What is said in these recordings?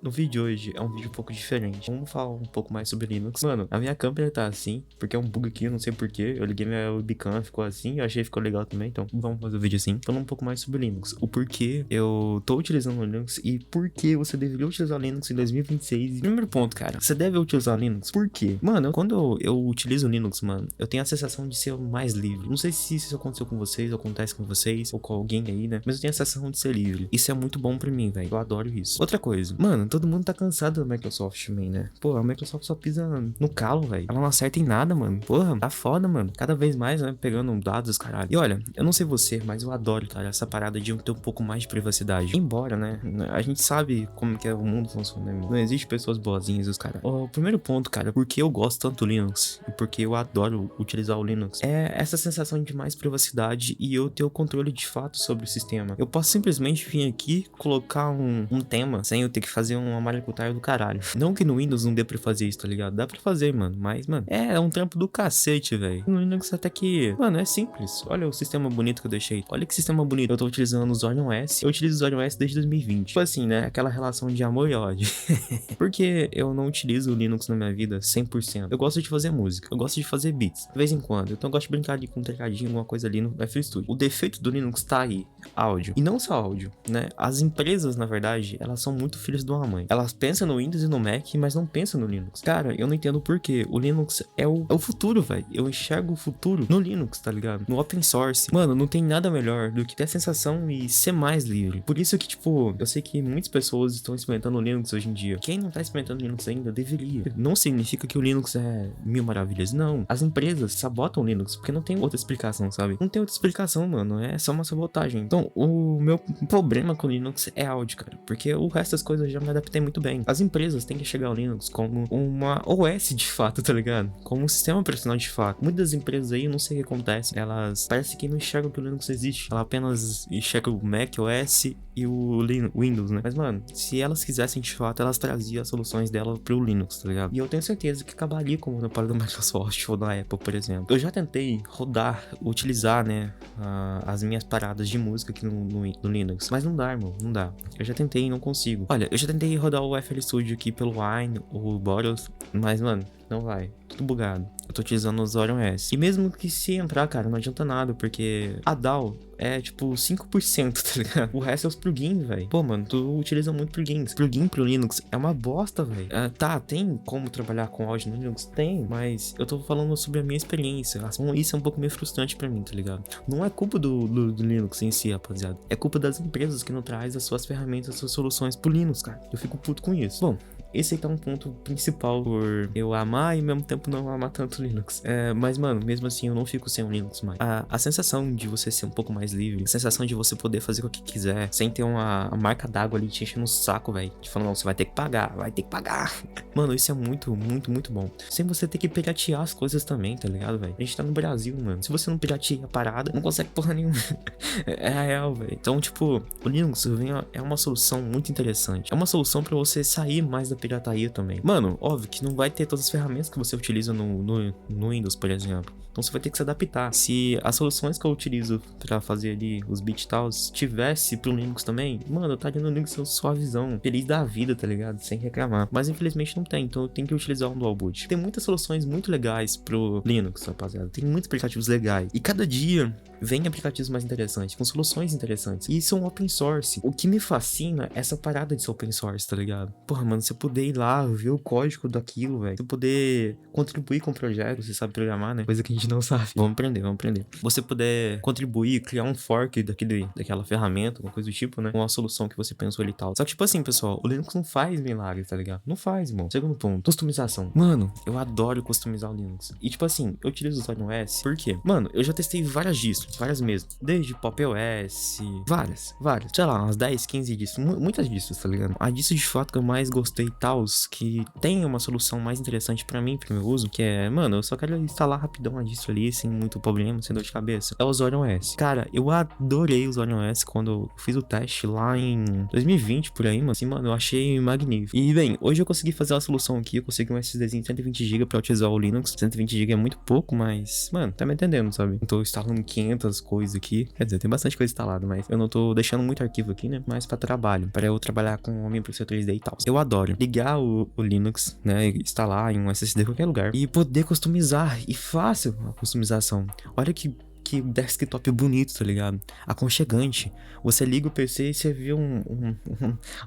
No vídeo de hoje é um vídeo um pouco diferente. Vamos falar um pouco mais sobre Linux. Mano, a minha câmera tá assim, porque é um bug aqui, eu não sei porquê. Eu liguei minha webcam, ficou assim, eu achei que ficou legal também. Então vamos fazer o vídeo assim, falando um pouco mais sobre Linux. O porquê eu tô utilizando o Linux e por que você deveria utilizar o Linux em 2026. Primeiro ponto, cara, você deve utilizar o Linux. Por quê? Mano, quando eu utilizo o Linux, mano, eu tenho a sensação de ser mais livre. Não sei se isso aconteceu com vocês, ou acontece com vocês, ou com alguém aí, né? Mas eu tenho a sensação de ser livre. Isso é muito bom pra mim, velho. Eu adoro isso. Outra coisa, mano, todo mundo tá cansado da Microsoft também, né? Pô, a Microsoft só pisa no calo, velho. Ela não acerta em nada, mano. Porra, tá foda, mano. Cada vez mais, né? Pegando dados, caralho. E olha, eu não sei você, mas eu adoro, cara, essa parada de ter um pouco mais de privacidade. Embora, né? A gente sabe como que é o mundo funciona, né? Não existe pessoas boazinhas, os caras. O primeiro ponto, cara, porque eu gosto tanto do Linux e porque eu adoro utilizar o Linux, é essa sensação de mais privacidade e eu ter o controle de fato sobre o sistema. Eu posso simplesmente vir aqui, colocar um tema sem eu ter que fazer uma maracutaia do caralho. Não que no Windows não dê pra fazer isso, tá ligado? Dá pra fazer, mano. Mas, mano, é um trampo do cacete, velho. No Linux até que, mano, é simples. Olha o sistema bonito que eu deixei. Olha que sistema bonito. Eu tô utilizando o Zorion S. Eu utilizo o Zorion S desde 2020. Tipo assim, né? Aquela relação de amor e ódio. Porque eu não utilizo o Linux na minha vida 100%. Eu gosto de fazer música. Eu gosto de fazer beats. De vez em quando. Então eu gosto de brincar ali com um tecladinho, alguma coisa ali no FL Studio. O defeito do Linux tá aí. Áudio. E não só áudio, né? As empresas, na verdade, elas são muito filhas de uma mãe. Elas pensam no Windows e no Mac, mas não pensam no Linux. Cara, eu não entendo por quê. O Linux é o futuro, velho. Eu enxergo o futuro no Linux, tá ligado? No open source. Mano, não tem nada melhor do que ter a sensação e ser mais livre. Por isso que, tipo, eu sei que muitas pessoas estão experimentando o Linux hoje em dia. Quem não tá experimentando o Linux ainda, deveria. Não significa que o Linux é mil maravilhas. Não. As empresas sabotam o Linux porque não tem outra explicação, sabe? Não tem outra explicação, mano. É só uma sabotagem. Então, o meu problema com o Linux é áudio, cara. Porque o resto das coisas eu já me adaptei muito bem. As empresas têm que chegar ao Linux como uma OS de fato, tá ligado? Como um sistema operacional de fato. Muitas empresas aí, eu não sei o que acontece, elas parece que não enxergam que o Linux existe. Ela apenas enxerga o Mac OS e o Windows, né? Mas, mano, se elas quisessem de fato, elas traziam as soluções dela pro Linux, tá ligado? E eu tenho certeza que acabaria com o monopólio da Microsoft ou da Apple, por exemplo. Eu já tentei rodar, utilizar, né, as minhas paradas de música aqui no Linux, mas não dá, irmão, não dá. Eu já tentei e não consigo. Olha, eu já tentei rodar o FL Studio aqui pelo Wine ou o Boros, mas, mano, não vai. Tudo bugado. Eu tô utilizando o Zorion S. E mesmo que se entrar, cara, não adianta nada, porque a DAW é tipo 5%, tá ligado? O resto é os plugins, velho. Pô, mano, tu utiliza muito plugins. Plugin pro Linux é uma bosta, velho. Tá, tem como trabalhar com áudio no Linux? Tem, mas eu tô falando sobre a minha experiência. Isso é um pouco meio frustrante pra mim, tá ligado? Não é culpa do Linux em si, rapaziada. É culpa das empresas que não traz as suas ferramentas, as suas soluções pro Linux, cara. Eu fico puto com isso. Bom, esse aí tá um ponto principal por eu amar e ao mesmo tempo não amar tanto o Linux. Mas, mano, mesmo assim eu não fico sem o Linux mais. A sensação de você ser um pouco mais livre, a sensação de você poder fazer o que quiser, sem ter uma marca d'água ali te enchendo o saco, velho. Te falando, não, você vai ter que pagar, vai ter que pagar. Mano, isso é muito, muito, muito bom. Sem você ter que piratear as coisas também, tá ligado, velho? A gente tá no Brasil, mano. Se você não pirateia a parada, não consegue porra nenhuma. É real, velho. Então, tipo, o Linux é uma solução muito interessante. É uma solução pra você sair mais da pirataria também. Mano, óbvio que não vai ter todas as ferramentas que você utiliza no Windows, por exemplo. Então você vai ter que se adaptar. Se as soluções que eu utilizo pra fazer ali os bit tals tivesse pro Linux também, mano, eu estaria no Linux suavizão, feliz da vida, tá ligado? Sem reclamar. Mas infelizmente não tem, então eu tenho que utilizar um dual boot. Tem muitas soluções muito legais pro Linux, rapaziada. Tem muitos aplicativos legais. E cada dia vem aplicativos mais interessantes, com soluções interessantes. E são open source. O que me fascina é essa parada de ser open source, tá ligado? Porra, mano, você poder ir lá, ver o código daquilo, velho. Você poder contribuir com o projeto, você sabe programar, né? Coisa que a gente não sabe. Vamos aprender, vamos aprender. Você poder contribuir, criar um fork daquela ferramenta, uma coisa do tipo, né? Com a solução que você pensou ali e tal. Só que, tipo assim, pessoal, o Linux não faz milagre, tá ligado? Não faz, irmão. Segundo ponto, customização. Mano, eu adoro customizar o Linux. E, tipo assim, eu utilizo o Zorion S, por quê? Mano, eu já testei várias distros, várias mesmo. Desde Pop OS, várias. Sei lá, umas 10, 15 distros. Muitas distros, tá ligado? A distro de fato que eu mais gostei tal, que tem uma solução mais interessante pra mim, pro meu uso, que é, mano, eu só quero instalar rapidão a distro ali, sem muito problema, sem dor de cabeça. É o Zorion OS. Cara, eu adorei o Zorion OS quando eu fiz o teste lá em 2020, por aí, mano. Assim, mano, eu achei magnífico. E, bem, hoje eu consegui fazer uma solução aqui, eu consegui um SSDzinho de 120 GB pra utilizar o Linux. 120 GB é muito pouco, mas, mano, tá me entendendo, sabe? Eu tô instalando 500 coisas aqui. Quer dizer, tem bastante coisa instalada, mas eu não tô deixando muito arquivo aqui, né? Mas pra trabalho, pra eu trabalhar com a minha impressora 3D e tal. Eu adoro ligar o Linux, né? Instalar em um SSD em qualquer lugar e poder customizar. E fácil a customização. Olha que desktop bonito, tá ligado? Aconchegante. Você liga o PC e você vê uma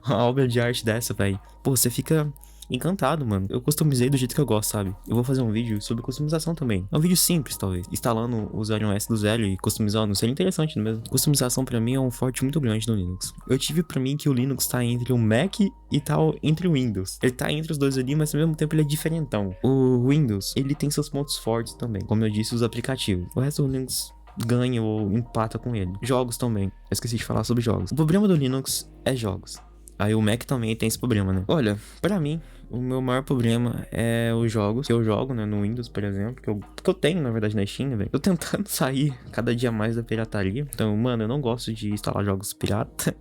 obra de arte dessa, velho. Pô, você fica encantado, mano. Eu customizei do jeito que eu gosto, sabe? Eu vou fazer um vídeo sobre customização também. É um vídeo simples, talvez. Instalando o Zorion OS do zero e customizando. Seria interessante mesmo. Customização pra mim é um forte muito grande no Linux. Eu tive pra mim que o Linux tá entre o Mac e tá entre o Windows. Ele tá entre os dois ali, mas ao mesmo tempo ele é diferentão. O Windows, ele tem seus pontos fortes também. Como eu disse, os aplicativos. O resto do Linux ganha ou empata com ele. Jogos também. Eu esqueci de falar sobre jogos. O problema do Linux é jogos. Aí o Mac também tem esse problema, né? Olha, pra mim, o meu maior problema é os jogos que eu jogo, né, no Windows, por exemplo, que eu tenho, na verdade, na Steam, né, velho. Tô tentando sair cada dia mais da pirataria. Então, mano, eu não gosto de instalar jogos pirata,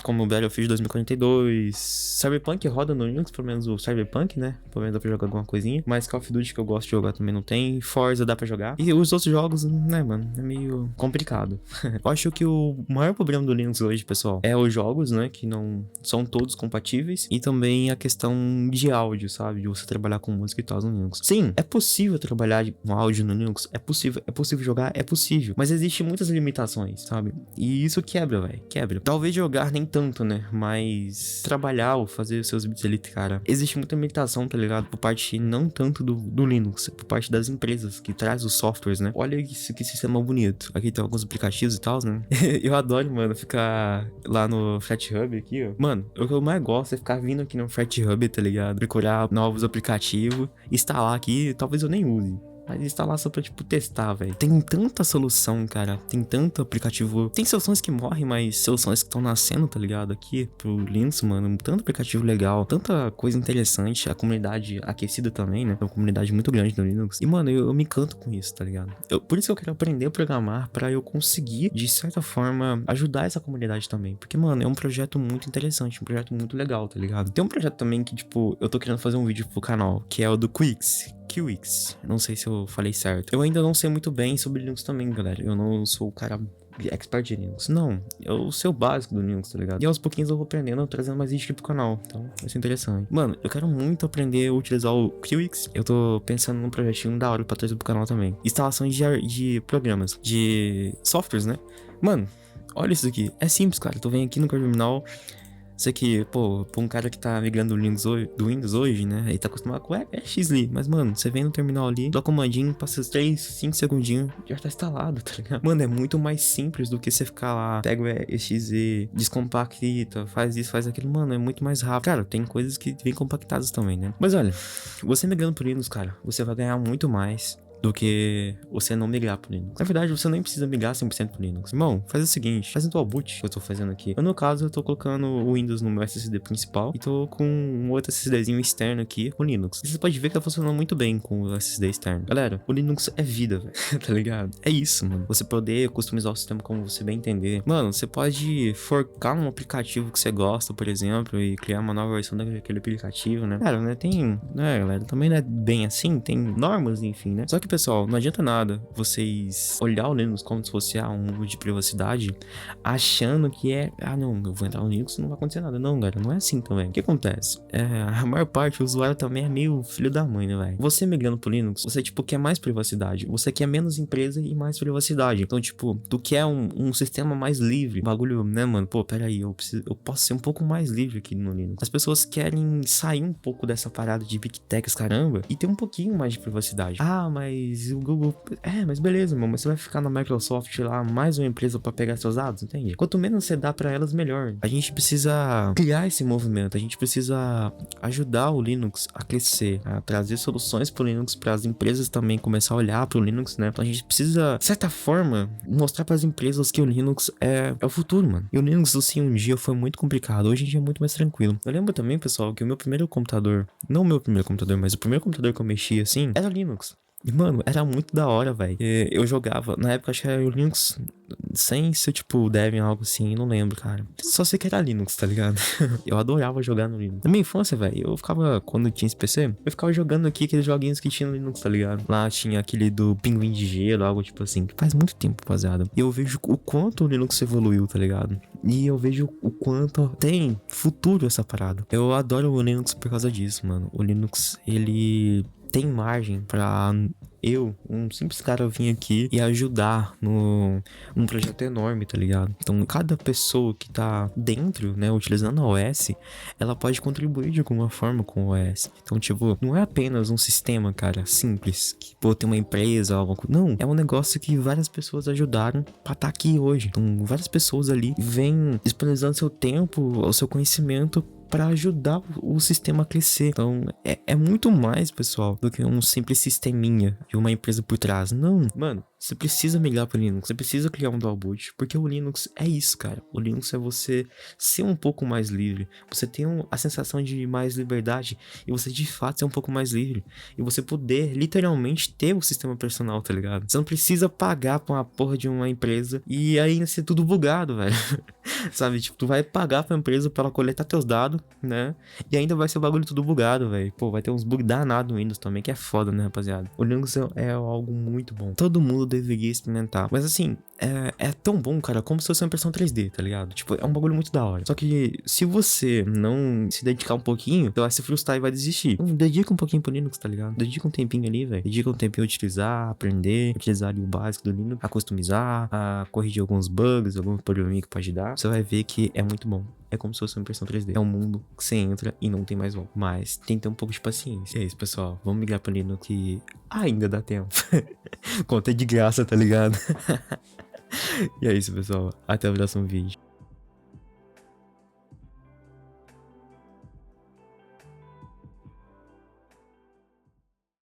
como o Battlefield 2042. Cyberpunk roda no Linux, pelo menos o Cyberpunk, né? Pelo menos dá pra jogar alguma coisinha. Mas Call of Duty, que eu gosto de jogar, também não tem. Forza dá pra jogar. E os outros jogos, né, mano, é meio complicado. Eu acho que o maior problema do Linux hoje, pessoal, é os jogos, né, que não são todos compatíveis. E também a questão de áudio, sabe? De você trabalhar com música e tal no Linux. Sim, é possível trabalhar com áudio no Linux. É possível jogar, é possível. Mas existe muitas limitações, sabe? E isso quebra, velho. Quebra. Talvez jogar nem tanto, né? Mas trabalhar ou fazer os seus bits ali, cara. Existe muita limitação, tá ligado? Por parte não tanto do Linux, por parte das empresas que traz os softwares, né? Olha isso, que sistema bonito. Aqui tem alguns aplicativos e tal, né? Eu adoro, mano, ficar lá no FlatHub aqui, ó. Mano, o que eu mais gosto é ficar vindo aqui no FlatHub, tá ligado? Procurar novos aplicativos, instalar aqui, talvez eu nem use. Mas instalar só pra, tipo, testar, velho. Tem tanta solução, cara. Tem tanto aplicativo. Tem soluções que morrem, mas soluções que estão nascendo, tá ligado? Aqui pro Linux, mano. Tanto aplicativo legal. Tanta coisa interessante. A comunidade aquecida também, né? É uma comunidade muito grande no Linux. E, mano, eu me encanto com isso, tá ligado? Por isso que eu quero aprender a programar, pra eu conseguir, de certa forma, ajudar essa comunidade também. Porque, mano, é um projeto muito interessante. Um projeto muito legal, tá ligado? Tem um projeto também que, tipo, eu tô querendo fazer um vídeo pro canal, que é o do Quix. Não sei se eu falei certo. Eu ainda não sei muito bem sobre Linux também, galera. Eu não sou o cara expert de Linux. Não, eu sei o básico do Linux, tá ligado? E aos pouquinhos eu vou aprendendo, trazendo mais vídeos aqui pro canal. Então, vai ser interessante. Mano, eu quero muito aprender a utilizar o Qix. Eu tô pensando num projetinho da hora pra trazer pro canal também. Instalações de programas, de softwares, né? Mano, olha isso aqui. É simples, cara. Tu vem aqui no terminal. Isso aqui, pô, pra um cara que tá migrando do Windows hoje, né? Ele tá acostumado com XLI. Mas, mano, você vem no terminal ali, dá o comandinho, passa 3, 5 segundinhos, já tá instalado, tá ligado? Mano, é muito mais simples do que você ficar lá, pega o exe, descompacta, faz isso, faz aquilo. Mano, é muito mais rápido. Cara, tem coisas que vêm compactadas também, né? Mas olha, você migrando pro Linux, cara, você vai ganhar muito mais do que você não migrar pro Linux. Na verdade, você nem precisa migrar 100% pro Linux. Irmão, faz o seguinte, faz um dual boot que eu tô fazendo aqui. No caso, eu tô colocando o Windows no meu SSD principal e tô com um outro SSDzinho externo aqui com Linux. Você pode ver que tá funcionando muito bem com o SSD externo. Galera, o Linux é vida, velho. Tá ligado? É isso, mano. Você poder customizar o sistema como você bem entender. Mano, você pode forcar um aplicativo que você gosta, por exemplo, e criar uma nova versão daquele aplicativo, né? Cara, né, né, galera, também não é bem assim, tem normas, enfim, né? Só que, pessoal, não adianta nada vocês olhar o Linux como se fosse um mundo de privacidade, achando que não, eu vou entrar no Linux e não vai acontecer nada. Não, galera, não é assim também. O que acontece? A maior parte do usuário também é meio filho da mãe, né, velho? Você migrando pro Linux, você, tipo, quer mais privacidade. Você quer menos empresa e mais privacidade. Então, tipo, tu quer um sistema mais livre. Bagulho, né, mano? Pô, peraí, eu posso ser um pouco mais livre aqui no Linux. As pessoas querem sair um pouco dessa parada de Big Techs, caramba, e ter um pouquinho mais de privacidade. Ah, mas mas o Google... mas beleza, mano, mas você vai ficar na Microsoft lá, mais uma empresa pra pegar seus dados, entende? Quanto menos você dá pra elas, melhor. A gente precisa criar esse movimento, a gente precisa ajudar o Linux a crescer, a trazer soluções pro Linux, para as empresas também começar a olhar pro Linux, né? Então a gente precisa, de certa forma, mostrar para as empresas que o Linux é o futuro, mano. E o Linux, assim, um dia foi muito complicado, hoje em dia é muito mais tranquilo. Eu lembro também, pessoal, que o meu primeiro computador, não o meu primeiro computador, mas o primeiro computador que eu mexi, assim, era Linux. E, mano, era muito da hora, velho. Eu jogava, na época acho que era o Linux sem ser tipo Debian, algo assim, não lembro, cara. Só sei que era Linux, tá ligado? Eu adorava jogar no Linux. Na minha infância, velho, eu ficava, quando tinha esse PC, eu ficava jogando aqui aqueles joguinhos que tinha no Linux, tá ligado? Lá tinha aquele do Pinguim de Gelo, algo tipo assim, que faz muito tempo, rapaziada. E eu vejo o quanto o Linux evoluiu, tá ligado? E eu vejo o quanto tem futuro essa parada. Eu adoro o Linux por causa disso, mano. O Linux, ele tem margem pra um simples cara, vir aqui e ajudar num projeto enorme, tá ligado? Então, cada pessoa que tá dentro, né, utilizando a OS, ela pode contribuir de alguma forma com o OS. Então, tipo, não é apenas um sistema, cara, simples, que, pô, tem uma empresa, algo. Não, é um negócio que várias pessoas ajudaram pra estar aqui hoje. Então, várias pessoas ali vêm disponibilizando seu tempo, o seu conhecimento para ajudar o sistema a crescer. Então, é muito mais, pessoal, do que um simples sisteminha de uma empresa por trás. Não, mano, você precisa migrar pro Linux, você precisa criar um dual boot, porque o Linux é isso, cara. O Linux é você ser um pouco mais livre, você tem a sensação de mais liberdade e você de fato ser um pouco mais livre. E você poder literalmente ter o sistema personal, tá ligado? Você não precisa pagar pra uma porra de uma empresa e ainda ser tudo bugado, velho. Sabe, tipo, tu vai pagar pra empresa pra ela coletar teus dados, né? E ainda vai ser o bagulho tudo bugado, velho. Pô, vai ter uns bugs danados no Windows também, que é foda, né, rapaziada? O Linux é algo muito bom. Todo mundo deveria experimentar. Mas assim, é tão bom, cara, como se fosse uma impressão 3D, tá ligado? Tipo, é um bagulho muito da hora. Só que se você não se dedicar um pouquinho, você vai se frustrar e vai desistir. Então, dedica um pouquinho pro Linux, tá ligado? Dedica um tempinho ali, velho. Dedica um tempinho a utilizar, aprender, utilizar ali o básico do Linux, a customizar, a corrigir alguns bugs, algum probleminha que pode dar. Você vai ver que é muito bom. É como se fosse uma impressão 3D. É um mundo que você entra e não tem mais volta. Mas tem que ter um pouco de paciência. É isso, pessoal. Vamos migrar pro Linux que ainda dá tempo. Conta de graça, tá ligado? E é isso, pessoal. Até o próximo vídeo.